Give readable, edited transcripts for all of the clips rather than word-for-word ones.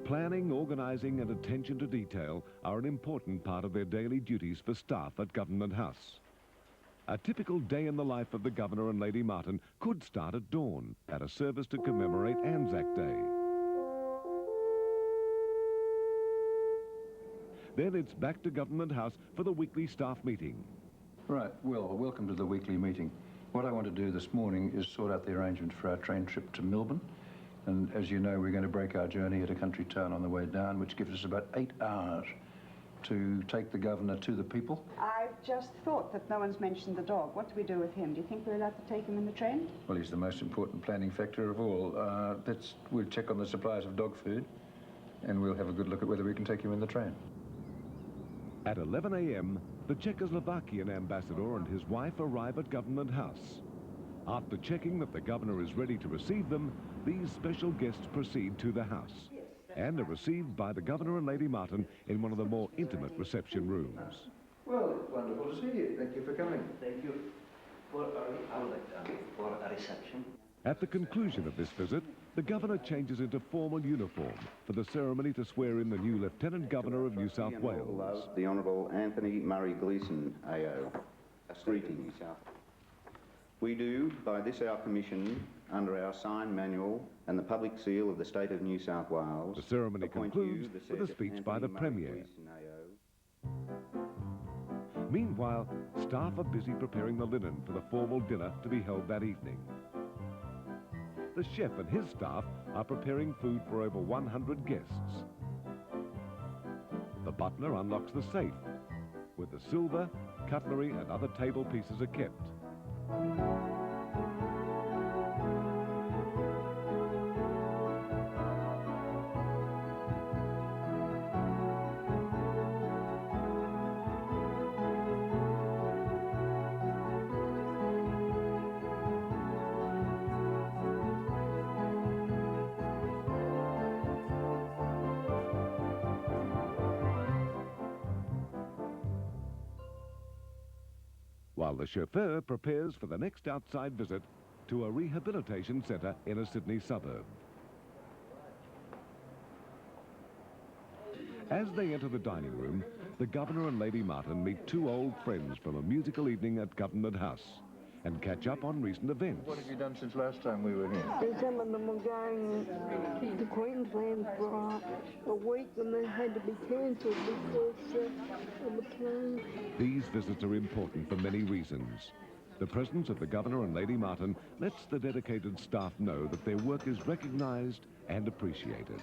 Planning, organising and attention to detail are an important part of their daily duties for staff at Government House. A typical day in the life of the Governor and Lady Martin could start at dawn at a service to commemorate Anzac Day. Then it's back to Government House for the weekly staff meeting. Right, well, welcome to the weekly meeting. What I want to do this morning is sort out the arrangement for our train trip to Melbourne. And as you know, we're going to break our journey at a country town on the way down, which gives us about 8 hours to take the Governor to the people. I've just thought that no one's mentioned the dog. What do we do with him? Do you think we're allowed to take him in the train? Well, he's the most important planning factor of all. We'll check on the supplies of dog food, and we'll have a good look at whether we can take him in the train. At 11 a.m, the Czechoslovakian ambassador and his wife arrive at Government House. After checking that the Governor is ready to receive them, these special guests proceed to the house and are received by the Governor and Lady Martin in one of the more intimate reception rooms. Well, it's wonderful to see you. Thank you for coming. Thank you for a reception. At the conclusion of this visit, the Governor changes into formal uniform for the ceremony to swear in the new Lieutenant Governor of New South Wales. The Honourable Anthony Murray Gleeson, AO. Greetings. We do, by this our commission, under our sign manual and the public seal of the State of New South Wales... The ceremony concludes with a speech by the Premier. Meanwhile, staff are busy preparing the linen for the formal dinner to be held that evening. The chef and his staff are preparing food for over 100 guests. The butler unlocks the safe, where the silver, cutlery and other table pieces are kept. While the chauffeur prepares for the next outside visit to a rehabilitation centre in a Sydney suburb. As they enter the dining room, the Governor and Lady Martin meet two old friends from a musical evening at Government House and catch up on recent events. What have you done since last time we were here? Some of them were going to Queensland for a week and they had to be cancelled because of the plane. These visits are important for many reasons. The presence of the Governor and Lady Martin lets the dedicated staff know that their work is recognised and appreciated.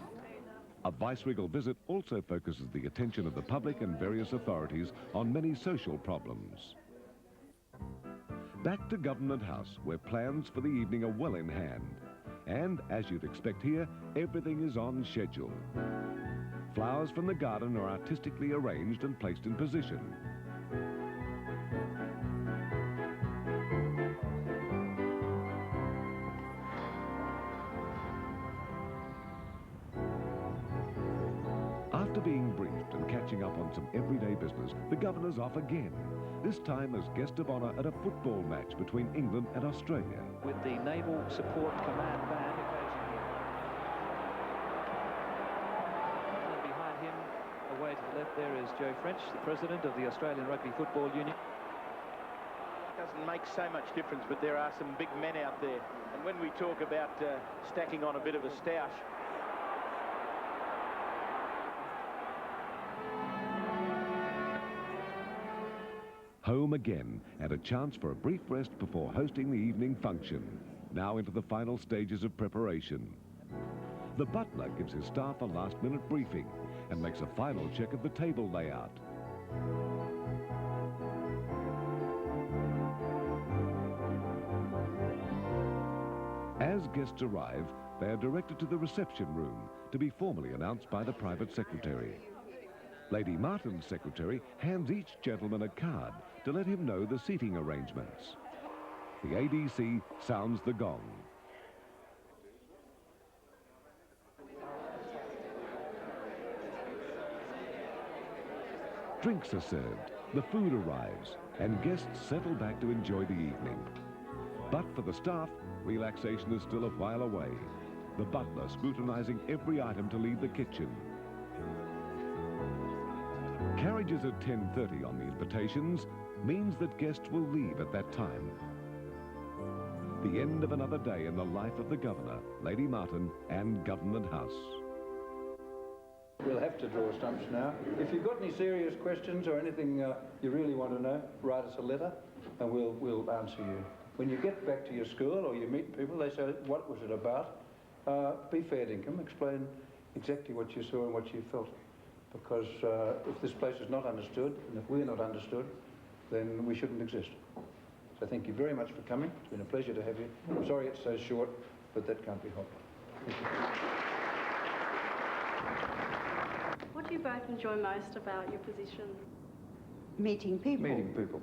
A vice-regal visit also focuses the attention of the public and various authorities on many social problems. Back to Government House, where plans for the evening are well in hand. And, as you'd expect here, everything is on schedule. Flowers from the garden are artistically arranged and placed in position. After being briefed and catching up on some everyday business, the Governor's off again. This time as guest of honour at a football match between England and Australia. With the Naval Support Command band occasionally. And behind him, away to the left there is Joe French, the president of the Australian Rugby Football Union. Doesn't make so much difference, but there are some big men out there. And when we talk about stacking on a bit of a stoush, Home again, and a chance for a brief rest before hosting the evening function, now into the final stages of preparation. The butler gives his staff a last-minute briefing and makes a final check of the table layout. As guests arrive, they are directed to the reception room to be formally announced by the private secretary. Lady Martin's secretary hands each gentleman a card to let him know the seating arrangements. The ADC sounds the gong. Drinks are served, the food arrives, and guests settle back to enjoy the evening. But for the staff, relaxation is still a while away. the butler scrutinising every item to leave the kitchen. Carriages at 10:30 on the invitations means that guests will leave at that time. The end of another day in the life of the Governor, Lady Martin and Government House. We'll have to draw stumps now. If you've got any serious questions or anything you really want to know, write us a letter and we'll answer you. When you get back to your school or you meet people, they say, what was it about? Be fair dinkum, explain exactly what you saw and what you felt. Because if this place is not understood, and if we're not understood, then we shouldn't exist. So thank you very much for coming. It's been a pleasure to have you. I'm sorry it's so short, but that can't be helped. Thank you. What do you both enjoy most about your position? Meeting people. Meeting people.